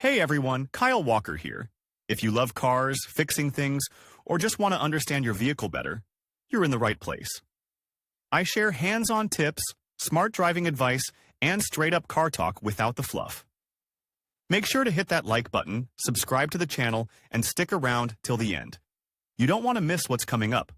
Hey everyone, Kyle Walker here. If you love cars, fixing things, or just want to understand your vehicle better, you're in the right place. I share hands-on tips, smart driving advice, and straight-up car talk without the fluff. Make sure to hit that like button, subscribe to the channel, and stick around till the end. You don't want to miss what's coming up.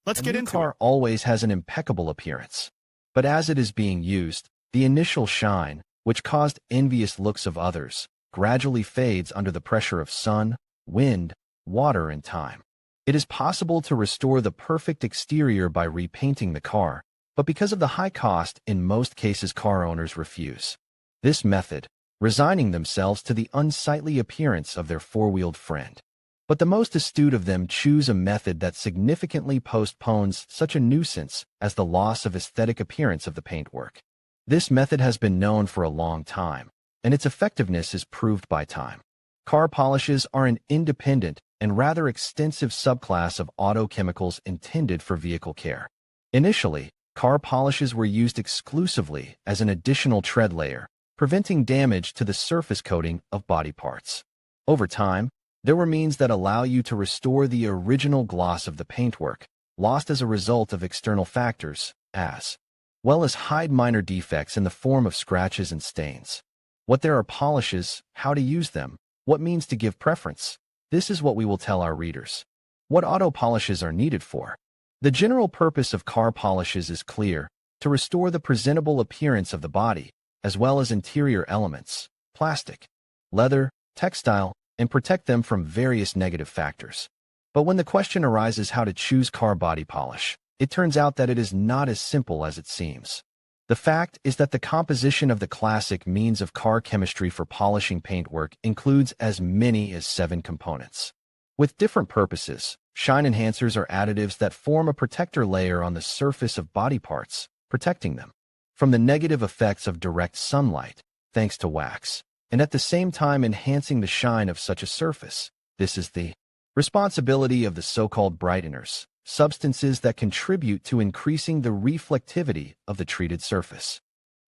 Let's get into it. A new car always has an impeccable appearance, but as it is being used, the initial shine, which caused envious looks of others, gradually fades under the pressure of sun, wind, water, and time. It is possible to restore the perfect exterior by repainting the car, but because of the high cost, in most cases car owners refuse this method, resigning themselves to the unsightly appearance of their four-wheeled friend. But the most astute of them choose a method that significantly postpones such a nuisance as the loss of aesthetic appearance of the paintwork. This method has been known for a long time, and its effectiveness is proved by time. Car polishes are an independent and rather extensive subclass of auto chemicals intended for vehicle care. Initially, car polishes were used exclusively as an additional tread layer, preventing damage to the surface coating of body parts. Over time, there were means that allow you to restore the original gloss of the paintwork, lost as a result of external factors, as well as hide minor defects in the form of scratches and stains. What there are polishes, how to use them, what means to give preference. This is what we will tell our readers. What auto polishes are needed for. The general purpose of car polishes is clear: to restore the presentable appearance of the body, as well as interior elements, plastic, leather, textile, and protect them from various negative factors. But when the question arises how to choose car body polish, it turns out that it is not as simple as it seems. The fact is that the composition of the classic means of car chemistry for polishing paintwork includes as many as 7 components. With different purposes, shine enhancers are additives that form a protector layer on the surface of body parts, protecting them from the negative effects of direct sunlight, thanks to wax, and at the same time enhancing the shine of such a surface. This is the responsibility of the so-called brighteners, substances that contribute to increasing the reflectivity of the treated surface.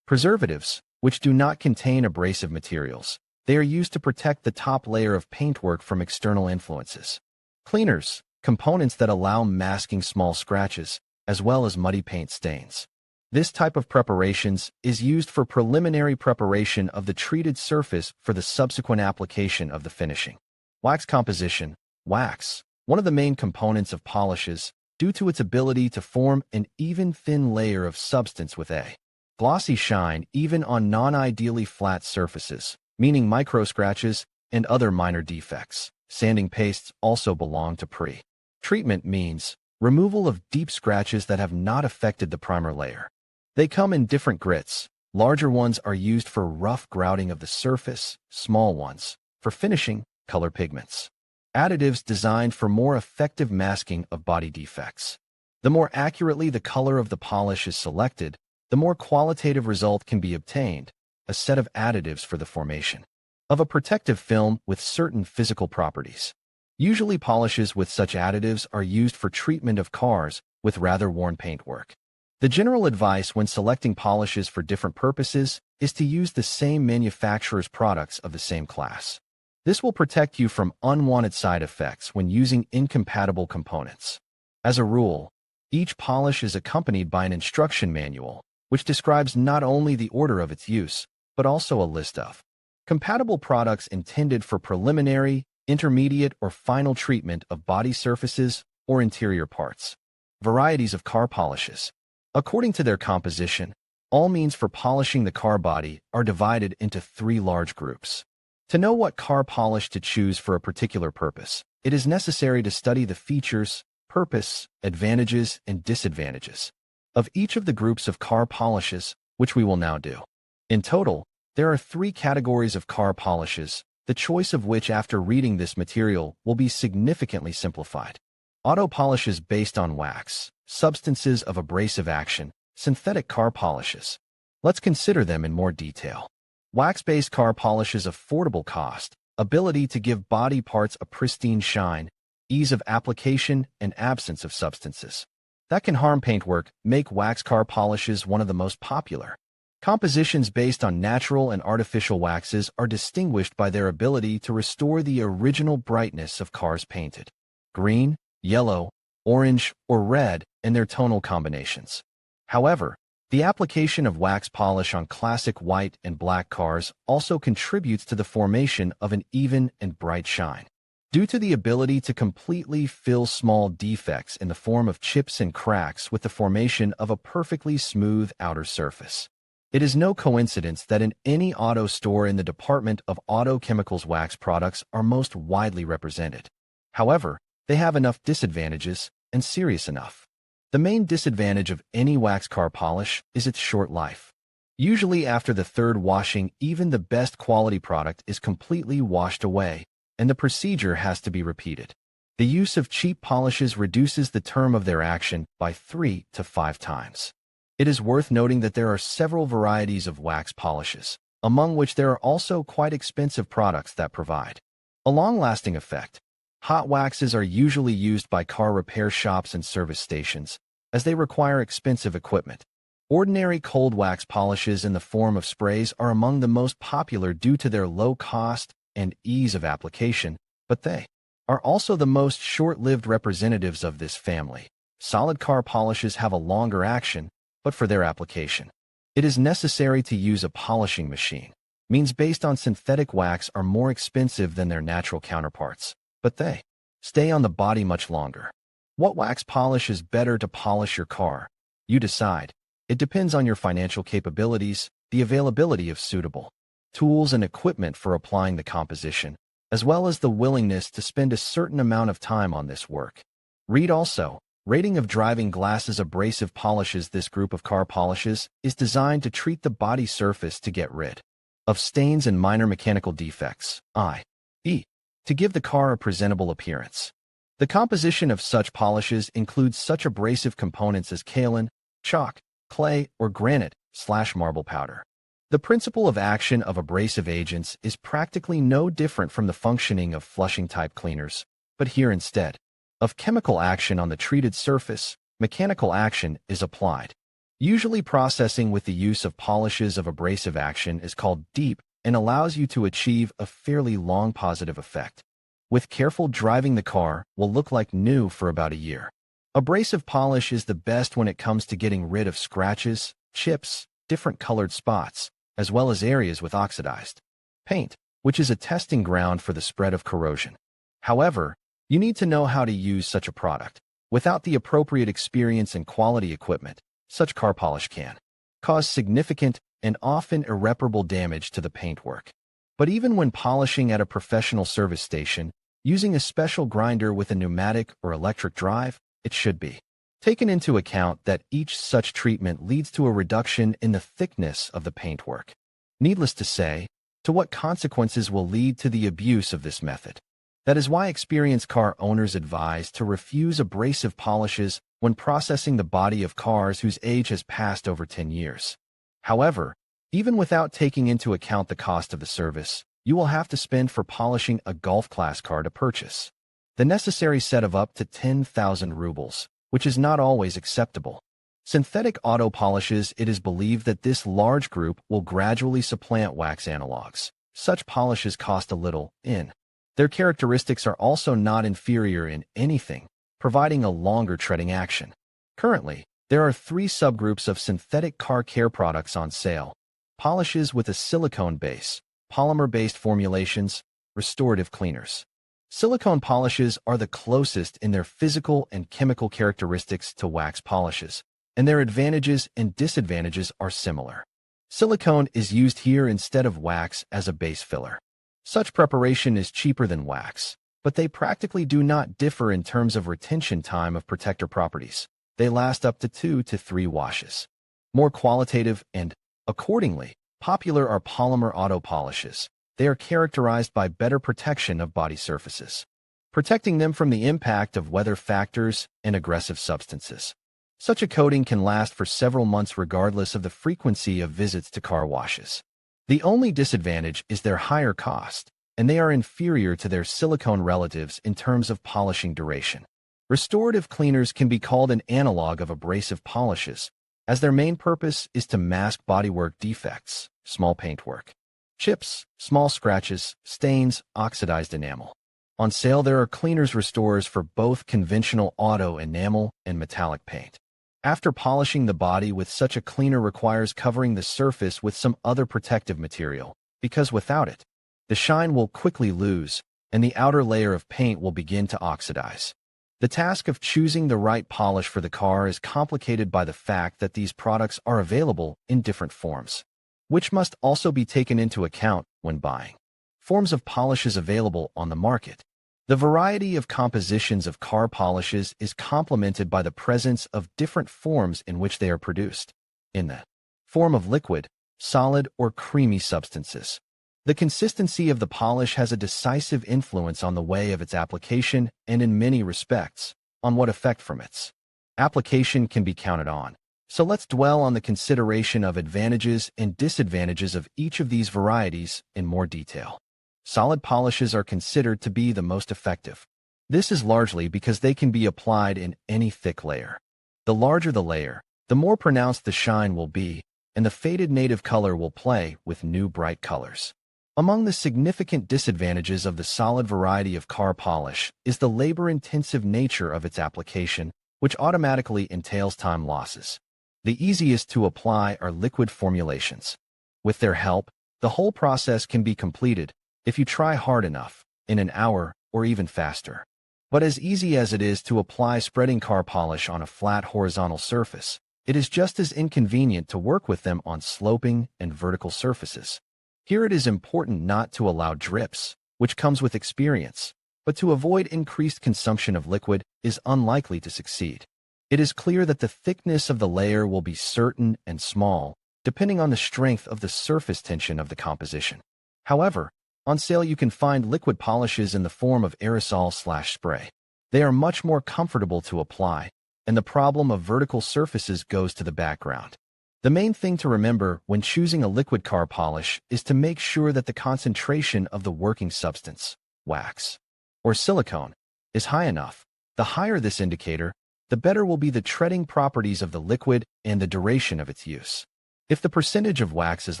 Preservatives, which do not contain abrasive materials, they are used to protect the top layer of paintwork from external influences. Cleaners, components that allow masking small scratches, as well as muddy paint stains. This type of preparations is used for preliminary preparation of the treated surface for the subsequent application of the finishing. Wax composition. Wax, one of the main components of polishes, due to its ability to form an even thin layer of substance with a glossy shine even on non-ideally flat surfaces, meaning micro-scratches and other minor defects. Sanding pastes also belong to pre-treatment means removal of deep scratches that have not affected the primer layer. They come in different grits. Larger ones are used for rough grouting of the surface, small ones for finishing, color pigments. Additives designed for more effective masking of body defects. The more accurately the color of the polish is selected, the more qualitative result can be obtained. A set of additives for the formation of a protective film with certain physical properties. Usually polishes with such additives are used for treatment of cars with rather worn paintwork. The general advice when selecting polishes for different purposes is to use the same manufacturer's products of the same class. This will protect you from unwanted side effects when using incompatible components. As a rule, each polish is accompanied by an instruction manual, which describes not only the order of its use, but also a list of compatible products intended for preliminary, intermediate, or final treatment of body surfaces or interior parts. Varieties of car polishes. According to their composition, all means for polishing the car body are divided into 3 large groups. To know what car polish to choose for a particular purpose, it is necessary to study the features, purpose, advantages, and disadvantages of each of the groups of car polishes, which we will now do. In total, there are 3 categories of car polishes, the choice of which after reading this material will be significantly simplified. Auto polishes based on wax, substances of abrasive action, synthetic car polishes. Let's consider them in more detail. Wax-based car polishes: affordable cost, ability to give body parts a pristine shine, ease of application, and absence of substances that can harm paintwork make wax car polishes one of the most popular. Compositions based on natural and artificial waxes are distinguished by their ability to restore the original brightness of cars painted green, yellow, orange, or red in their tonal combinations. However, the application of wax polish on classic white and black cars also contributes to the formation of an even and bright shine. Due to the ability to completely fill small defects in the form of chips and cracks with the formation of a perfectly smooth outer surface. It is no coincidence that in any auto store in the department of auto chemicals wax products are most widely represented. However, they have enough disadvantages and serious enough. The main disadvantage of any wax car polish is its short life. Usually after the third washing, even the best quality product is completely washed away, and the procedure has to be repeated. The use of cheap polishes reduces the term of their action by 3 to 5 times. It is worth noting that there are several varieties of wax polishes, among which there are also quite expensive products that provide a long-lasting effect. Hot waxes are usually used by car repair shops and service stations, as they require expensive equipment. Ordinary cold wax polishes in the form of sprays are among the most popular due to their low cost and ease of application, but they are also the most short-lived representatives of this family. Solid car polishes have a longer action, but for their application, it is necessary to use a polishing machine. Means based on synthetic wax are more expensive than their natural counterparts, but they stay on the body much longer. What wax polish is better to polish your car? You decide. It depends on your financial capabilities, the availability of suitable tools and equipment for applying the composition, as well as the willingness to spend a certain amount of time on this work. Read also, Rating of driving glasses abrasive polishes. This group of car polishes is designed to treat the body surface to get rid of stains and minor mechanical defects, i.e., to give the car a presentable appearance. The composition of such polishes includes such abrasive components as kaolin, chalk, clay, or granite/marble powder. The principle of action of abrasive agents is practically no different from the functioning of flushing-type cleaners, but here instead of chemical action on the treated surface, mechanical action is applied. Usually processing with the use of polishes of abrasive action is called deep and allows you to achieve a fairly long positive effect. With careful driving, the car will look like new for about a year. Abrasive polish is the best when it comes to getting rid of scratches, chips, different colored spots, as well as areas with oxidized paint, which is a testing ground for the spread of corrosion. However, you need to know how to use such a product. Without the appropriate experience and quality equipment, such car polish can cause significant and often irreparable damage to the paintwork. But even when polishing at a professional service station, using a special grinder with a pneumatic or electric drive, it should be taken into account that each such treatment leads to a reduction in the thickness of the paintwork. Needless to say, to what consequences will lead to the abuse of this method. That is why experienced car owners advise to refuse abrasive polishes when processing the body of cars whose age has passed over 10 years. However, even without taking into account the cost of the service, you will have to spend for polishing a golf-class car to purchase the necessary set of up to 10,000 rubles, which is not always acceptable. Synthetic auto polishes. It is believed that this large group will gradually supplant wax analogs. Such polishes cost a little in. Their characteristics are also not inferior in anything, providing a longer treading action. Currently, there are 3 subgroups of synthetic car care products on sale: polishes with a silicone base, polymer-based formulations, restorative cleaners. Silicone polishes are the closest in their physical and chemical characteristics to wax polishes, and their advantages and disadvantages are similar. Silicone is used here instead of wax as a base filler. Such preparation is cheaper than wax, but they practically do not differ in terms of retention time of protector properties. They last up to 2 to 3 washes. More qualitative and, accordingly, popular are polymer auto polishes. They are characterized by better protection of body surfaces, protecting them from the impact of weather factors and aggressive substances. Such a coating can last for several months regardless of the frequency of visits to car washes. The only disadvantage is their higher cost, and they are inferior to their silicone relatives in terms of polishing duration. Restorative cleaners can be called an analog of abrasive polishes, as their main purpose is to mask bodywork defects, small paintwork, chips, small scratches, stains, oxidized enamel. On sale, there are cleaners restorers for both conventional auto enamel and metallic paint. After polishing the body with such a cleaner requires covering the surface with some other protective material, because without it, the shine will quickly lose, and the outer layer of paint will begin to oxidize. The task of choosing the right polish for the car is complicated by the fact that these products are available in different forms, which must also be taken into account when buying. Forms of polishes available on the market. The variety of compositions of car polishes is complemented by the presence of different forms in which they are produced. In the form of liquid, solid, or creamy substances, the consistency of the polish has a decisive influence on the way of its application and, in many respects, on what effect from its application can be counted on. So let's dwell on the consideration of advantages and disadvantages of each of these varieties in more detail. Solid polishes are considered to be the most effective. This is largely because they can be applied in any thick layer. The larger the layer, the more pronounced the shine will be, and the faded native color will play with new bright colors. Among the significant disadvantages of the solid variety of car polish is the labor-intensive nature of its application, which automatically entails time losses. The easiest to apply are liquid formulations. With their help, the whole process can be completed, if you try hard enough, in an hour or even faster. But as easy as it is to apply spreading car polish on a flat horizontal surface, it is just as inconvenient to work with them on sloping and vertical surfaces. Here it is important not to allow drips, which comes with experience, but to avoid increased consumption of liquid is unlikely to succeed. It is clear that the thickness of the layer will be certain and small, depending on the strength of the surface tension of the composition. However, on sale you can find liquid polishes in the form of aerosol/spray. They are much more comfortable to apply, and the problem of vertical surfaces goes to the background. The main thing to remember when choosing a liquid car polish is to make sure that the concentration of the working substance, wax, or silicone, is high enough. The higher this indicator, the better will be the treading properties of the liquid and the duration of its use. If the percentage of wax is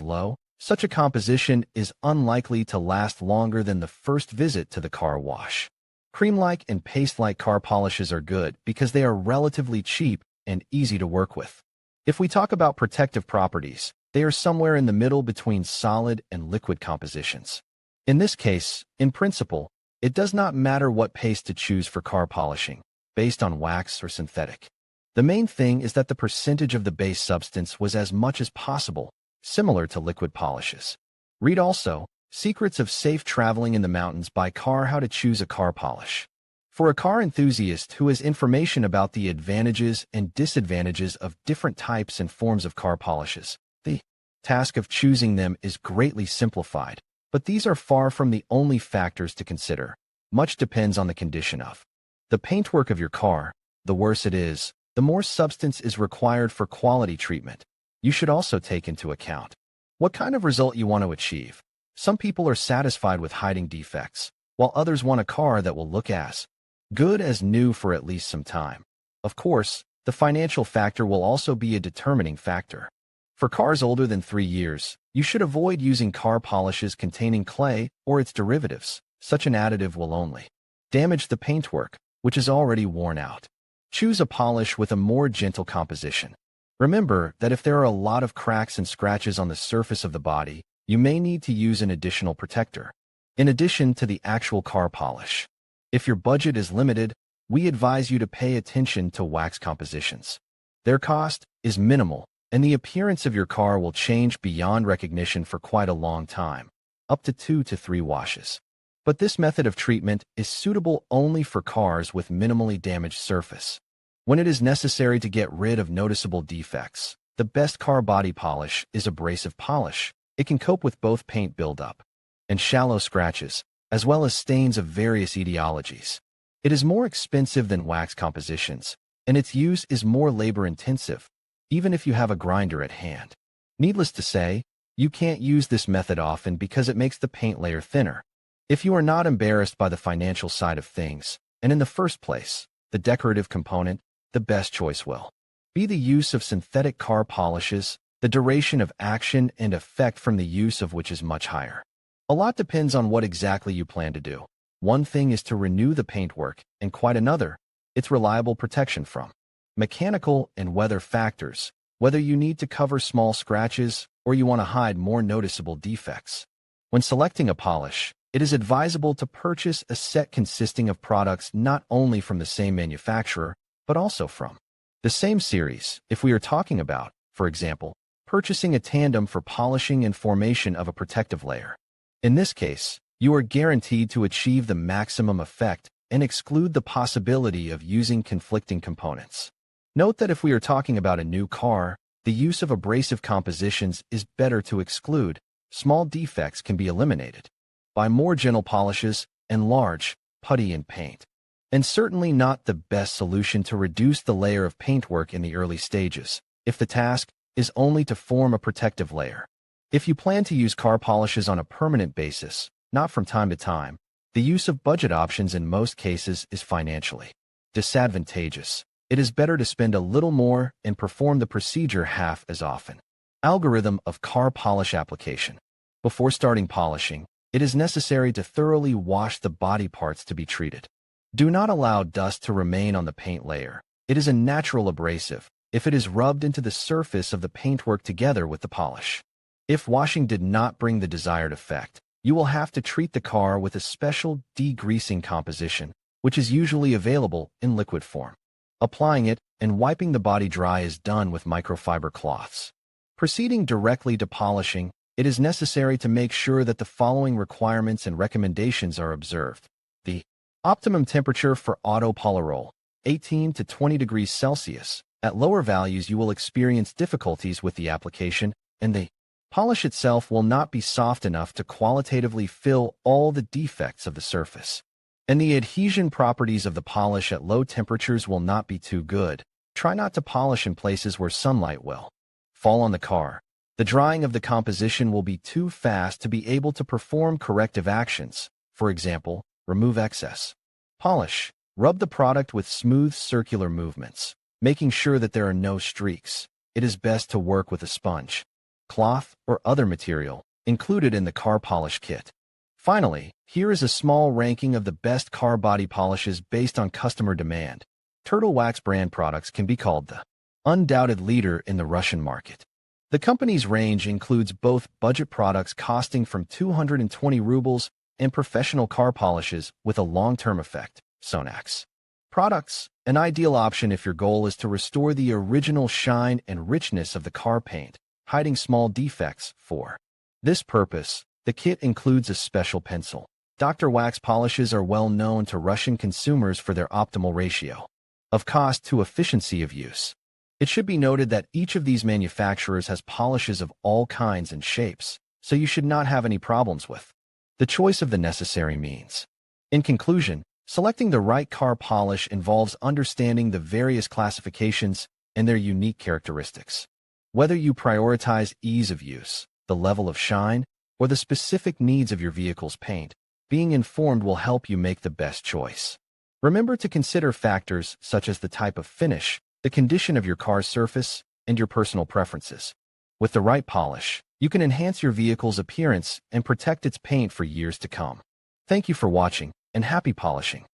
low, such a composition is unlikely to last longer than the first visit to the car wash. Cream-like and paste-like car polishes are good because they are relatively cheap and easy to work with. If we talk about protective properties, they are somewhere in the middle between solid and liquid compositions. In this case, in principle, it does not matter what paste to choose for car polishing, based on wax or synthetic. The main thing is that the percentage of the base substance was as much as possible, similar to liquid polishes. Read also, Secrets of Safe Traveling in the Mountains by Car How to Choose a Car Polish. For a car enthusiast who has information about the advantages and disadvantages of different types and forms of car polishes, the task of choosing them is greatly simplified, but these are far from the only factors to consider. Much depends on the condition of the paintwork of your car. The worse it is, the more substance is required for quality treatment. You should also take into account what kind of result you want to achieve. Some people are satisfied with hiding defects, while others want a car that will look as good as new for at least some time. Of course, the financial factor will also be a determining factor. For cars older than 3 years, you should avoid using car polishes containing clay or its derivatives. Such an additive will only damage the paintwork, which is already worn out. Choose a polish with a more gentle composition. Remember that if there are a lot of cracks and scratches on the surface of the body, you may need to use an additional protector, in addition to the actual car polish. If your budget is limited, we advise you to pay attention to wax compositions. Their cost is minimal, and the appearance of your car will change beyond recognition for quite a long time, up to 2 to 3 washes. But this method of treatment is suitable only for cars with minimally damaged surface. When it is necessary to get rid of noticeable defects, the best car body polish is abrasive polish. It can cope with both paint buildup and shallow scratches, as well as stains of various etiologies. It is more expensive than wax compositions, and its use is more labor-intensive, even if you have a grinder at hand. Needless to say, you can't use this method often because it makes the paint layer thinner. If you are not embarrassed by the financial side of things, and in the first place, the decorative component, the best choice will be the use of synthetic car polishes, the duration of action and effect from the use of which is much higher. A lot depends on what exactly you plan to do. One thing is to renew the paintwork, and quite another, its reliable protection from mechanical and weather factors, whether you need to cover small scratches or you want to hide more noticeable defects. When selecting a polish, it is advisable to purchase a set consisting of products not only from the same manufacturer, but also from the same series, if we are talking about, for example, purchasing a tandem for polishing and formation of a protective layer. In this case, you are guaranteed to achieve the maximum effect and exclude the possibility of using conflicting components. Note that if we are talking about a new car, the use of abrasive compositions is better to exclude. Small defects can be eliminated by more gentle polishes and large, putty and paint. And certainly not the best solution to reduce the layer of paintwork in the early stages, if the task is only to form a protective layer. If you plan to use car polishes on a permanent basis, not from time to time, the use of budget options in most cases is financially disadvantageous. It is better to spend a little more and perform the procedure half as often. Algorithm of car polish application. Before starting polishing, it is necessary to thoroughly wash the body parts to be treated. Do not allow dust to remain on the paint layer. It is a natural abrasive if it is rubbed into the surface of the paintwork together with the polish. If washing did not bring the desired effect, you will have to treat the car with a special degreasing composition, which is usually available in liquid form. Applying it and wiping the body dry is done with microfiber cloths. Proceeding directly to polishing, it is necessary to make sure that the following requirements and recommendations are observed. The optimum temperature for auto polyroll, 18 to 20 degrees Celsius. At lower values, you will experience difficulties with the application, and the polish itself will not be soft enough to qualitatively fill all the defects of the surface. And the adhesion properties of the polish at low temperatures will not be too good. Try not to polish in places where sunlight will fall on the car. The drying of the composition will be too fast to be able to perform corrective actions. For example, remove excess polish. Rub the product with smooth circular movements, making sure that there are no streaks. It is best to work with a sponge, cloth, or other material included in the car polish kit. Finally, here is a small ranking of the best car body polishes based on customer demand. Turtle Wax brand products can be called the undoubted leader in the Russian market. The company's range includes both budget products costing from 220 rubles and professional car polishes with a long-term effect, Sonax products, an ideal option if your goal is to restore the original shine and richness of the car paint, hiding small defects. For this purpose, the kit includes a special pencil. Dr. Wax polishes are well known to Russian consumers for their optimal ratio of cost to efficiency of use. It should be noted that each of these manufacturers has polishes of all kinds and shapes, so you should not have any problems with the choice of the necessary means. In conclusion, selecting the right car polish involves understanding the various classifications and their unique characteristics. Whether you prioritize ease of use, the level of shine, or the specific needs of your vehicle's paint, being informed will help you make the best choice. Remember to consider factors such as the type of finish, the condition of your car's surface, and your personal preferences. With the right polish, you can enhance your vehicle's appearance and protect its paint for years to come. Thank you for watching, and happy polishing.